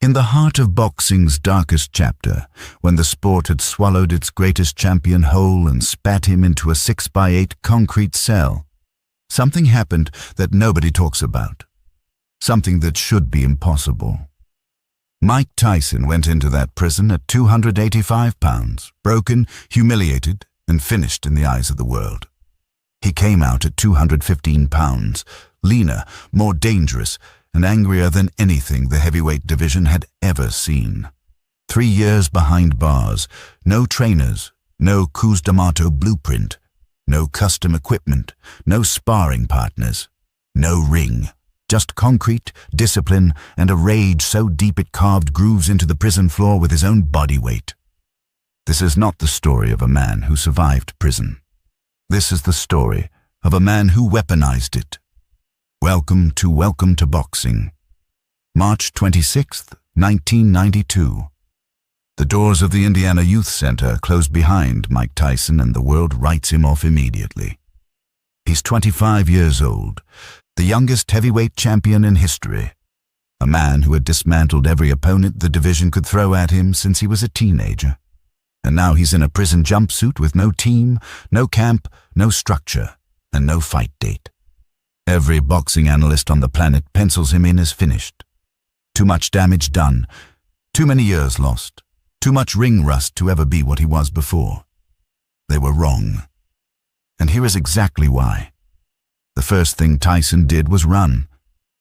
In the heart of boxing's darkest chapter, when the sport had swallowed its greatest champion whole and spat him into a 6x8 concrete cell, something happened that nobody talks about. Something that should be impossible. Mike Tyson went into that prison at 285 pounds, broken, humiliated, and finished in the eyes of the world. He came out at 215 pounds, leaner, more dangerous, and angrier than anything the heavyweight division had ever seen. 3 years behind bars, no trainers, no Cruz D'Amato blueprint, no custom equipment, no sparring partners, no ring. Just concrete, discipline, and a rage so deep it carved grooves into the prison floor with his own body weight. This is not the story of a man who survived prison. This is the story of a man who weaponized it. Welcome to Boxing. March 26th, 1992. The doors of the Indiana Youth Center closed behind Mike Tyson and the world writes him off immediately. He's 25 years old, the youngest heavyweight champion in history. A man who had dismantled every opponent the division could throw at him since he was a teenager. And now he's in a prison jumpsuit with no team, no camp, no structure, and no fight date. Every boxing analyst on the planet pencils him in as finished. Too much damage done, too many years lost, too much ring rust to ever be what he was before. They were wrong. And here is exactly why. The first thing Tyson did was run.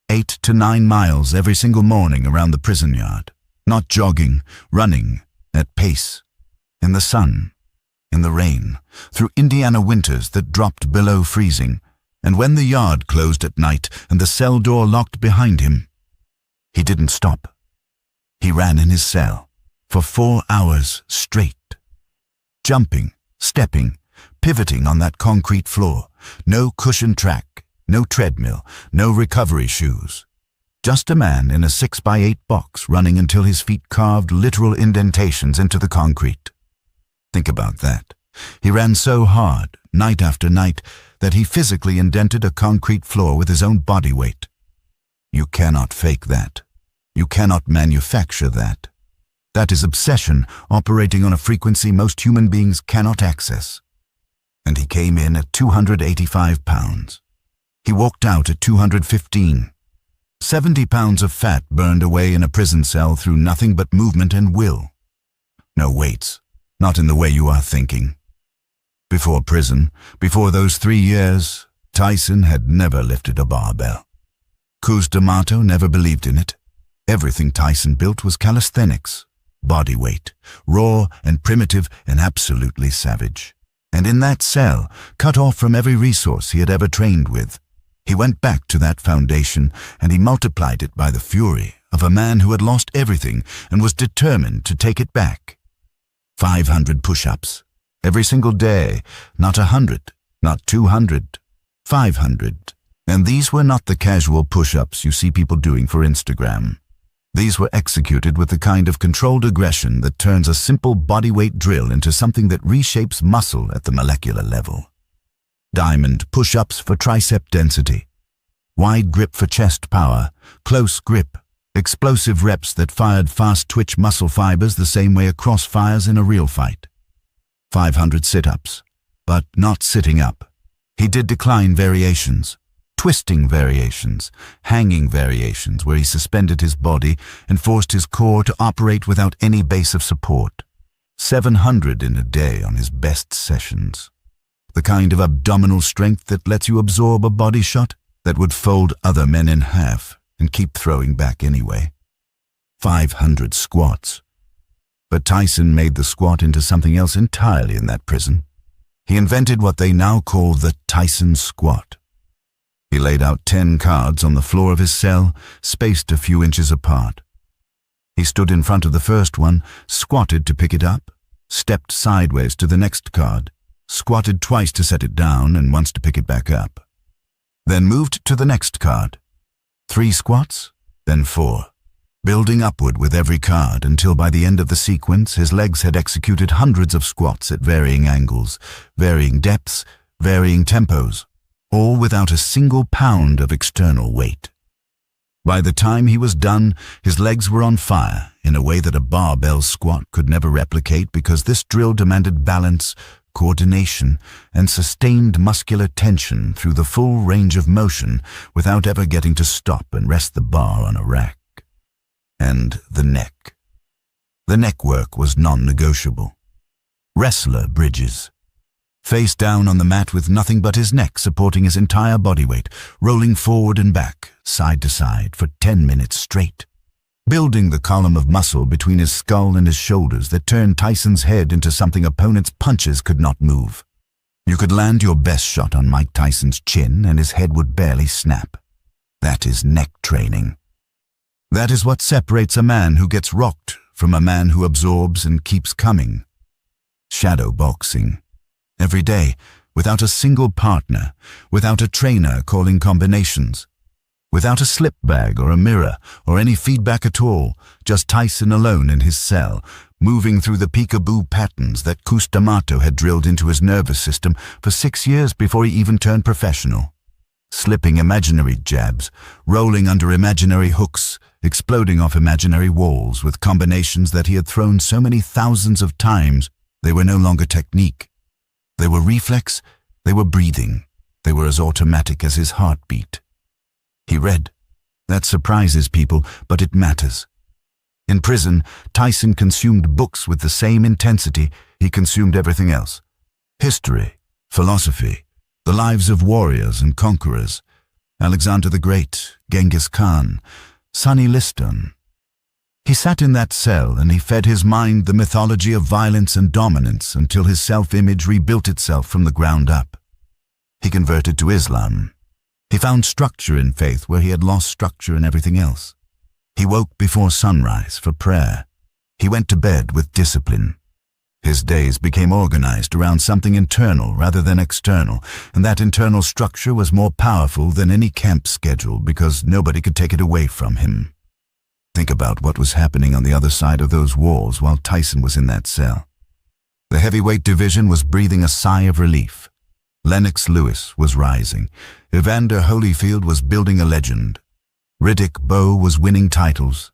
8 to 9 miles every single morning around the prison yard. Not jogging, running, at pace. In the sun, in the rain, through Indiana winters that dropped below freezing, and when the yard closed at night and the cell door locked behind him, he didn't stop. He ran in his cell for 4 hours straight. Jumping, stepping, pivoting on that concrete floor. No cushioned track, no treadmill, no recovery shoes. Just a man in a 6x8 box running until his feet carved literal indentations into the concrete. Think about that. He ran so hard, night after night, that he physically indented a concrete floor with his own body weight. You cannot fake that. You cannot manufacture that. That is obsession operating on a frequency most human beings cannot access. And he came in at 285 pounds. He walked out at 215. 70 pounds of fat burned away in a prison cell through nothing but movement and will. No weights, not in the way you are thinking. Before prison, before those 3 years, Tyson had never lifted a barbell. Cruz D'Amato never believed in it. Everything Tyson built was calisthenics, body weight, raw and primitive and absolutely savage. And in that cell, cut off from every resource he had ever trained with, he went back to that foundation and he multiplied it by the fury of a man who had lost everything and was determined to take it back. 500 push-ups, every single day, not 100, not 200, 500. And these were not the casual push-ups you see people doing for Instagram. These were executed with the kind of controlled aggression that turns a simple bodyweight drill into something that reshapes muscle at the molecular level. Diamond push-ups for tricep density, wide grip for chest power, close grip, explosive reps that fired fast twitch muscle fibers the same way a cross fires in a real fight. 500 sit-ups, but not sitting up. He did decline variations. Twisting variations, hanging variations where he suspended his body and forced his core to operate without any base of support. 700 in a day on his best sessions. The kind of abdominal strength that lets you absorb a body shot that would fold other men in half and keep throwing back anyway. 500 squats. But Tyson made the squat into something else entirely in that prison. He invented what they now call the Tyson squat. He laid out 10 cards on the floor of his cell, spaced a few inches apart. He stood in front of the first one, squatted to pick it up, stepped sideways to the next card, squatted twice to set it down and once to pick it back up. Then moved to the next card. 3 squats, then 4, building upward with every card until by the end of the sequence his legs had executed hundreds of squats at varying angles, varying depths, varying tempos, all without a single pound of external weight. By the time he was done, his legs were on fire in a way that a barbell squat could never replicate, because this drill demanded balance, coordination, and sustained muscular tension through the full range of motion without ever getting to stop and rest the bar on a rack. And the neck. The neck work was non-negotiable. Wrestler bridges. Face down on the mat with nothing but his neck supporting his entire body weight, rolling forward and back, side to side for 10 minutes straight. Building the column of muscle between his skull and his shoulders that turned Tyson's head into something opponents' punches could not move. You could land your best shot on Mike Tyson's chin and his head would barely snap. That is neck training. That is what separates a man who gets rocked from a man who absorbs and keeps coming. Shadow boxing. Every day, without a single partner, without a trainer calling combinations, without a slip bag or a mirror or any feedback at all, just Tyson alone in his cell, moving through the peekaboo patterns that Custamato had drilled into his nervous system for 6 years before he even turned professional. Slipping imaginary jabs, rolling under imaginary hooks, exploding off imaginary walls with combinations that he had thrown so many thousands of times, they were no longer technique. They were reflex, they were breathing, they were as automatic as his heartbeat. He read. That surprises people, but it matters. In prison, Tyson consumed books with the same intensity he consumed everything else. History, philosophy, the lives of warriors and conquerors, Alexander the Great, Genghis Khan, Sonny Liston. He sat in that cell and he fed his mind the mythology of violence and dominance until his self-image rebuilt itself from the ground up. He converted to Islam. He found structure in faith where he had lost structure in everything else. He woke before sunrise for prayer. He went to bed with discipline. His days became organized around something internal rather than external, and that internal structure was more powerful than any camp schedule because nobody could take it away from him. Think about what was happening on the other side of those walls while Tyson was in that cell. The heavyweight division was breathing a sigh of relief. Lennox Lewis was rising. Evander Holyfield was building a legend. Riddick Bowe was winning titles.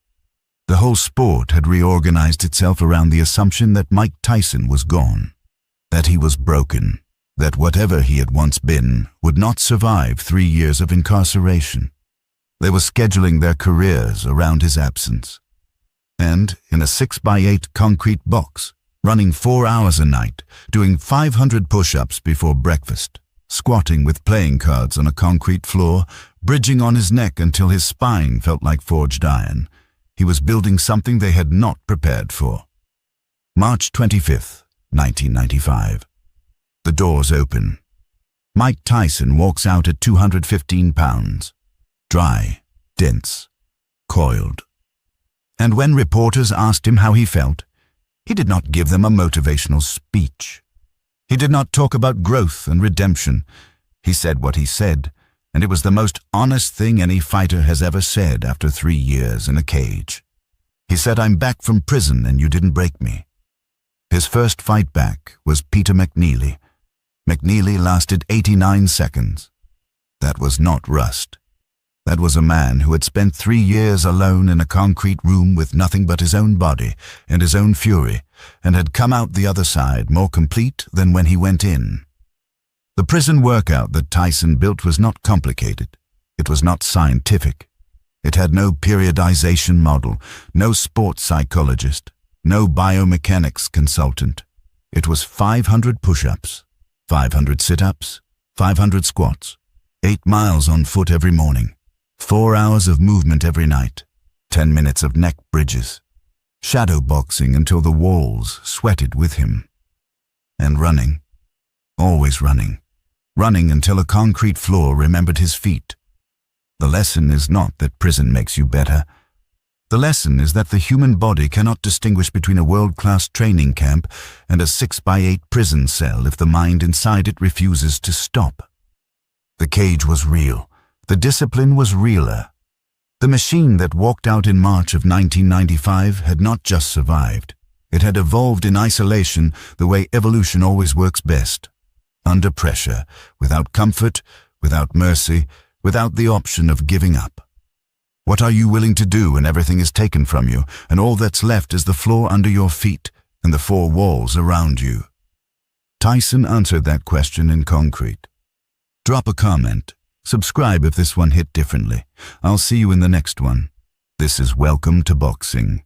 The whole sport had reorganized itself around the assumption that Mike Tyson was gone, that he was broken, that whatever he had once been would not survive 3 years of incarceration. They were scheduling their careers around his absence. And in a 6x8 concrete box, running 4 hours a night, doing 500 push-ups before breakfast, squatting with playing cards on a concrete floor, bridging on his neck until his spine felt like forged iron, he was building something they had not prepared for. March 25th, 1995. The doors open. Mike Tyson walks out at 215 pounds. Dry, dense, coiled. And when reporters asked him how he felt, he did not give them a motivational speech. He did not talk about growth and redemption. He said what he said, and it was the most honest thing any fighter has ever said after 3 years in a cage. He said, "I'm back from prison and you didn't break me." His first fight back was Peter McNeely. McNeely lasted 89 seconds. That was not rust. That was a man who had spent 3 years alone in a concrete room with nothing but his own body and his own fury, and had come out the other side more complete than when he went in. The prison workout that Tyson built was not complicated. It was not scientific. It had no periodization model, no sports psychologist, no biomechanics consultant. It was 500 push-ups, 500 sit-ups, 500 squats, 8 miles on foot every morning, 4 hours of movement every night, 10 minutes of neck bridges, shadow boxing until the walls sweated with him, and running, always running, running until a concrete floor remembered his feet. The lesson is not that prison makes you better. The lesson is that the human body cannot distinguish between a world-class training camp and a 6x8 prison cell if the mind inside it refuses to stop. The cage was real. The discipline was realer. The machine that walked out in March of 1995 had not just survived. It had evolved in isolation the way evolution always works best. Under pressure, without comfort, without mercy, without the option of giving up. What are you willing to do when everything is taken from you and all that's left is the floor under your feet and the four walls around you? Tyson answered that question in concrete. Drop a comment. Subscribe if this one hit differently. I'll see you in the next one. This is Welcome to Boxing.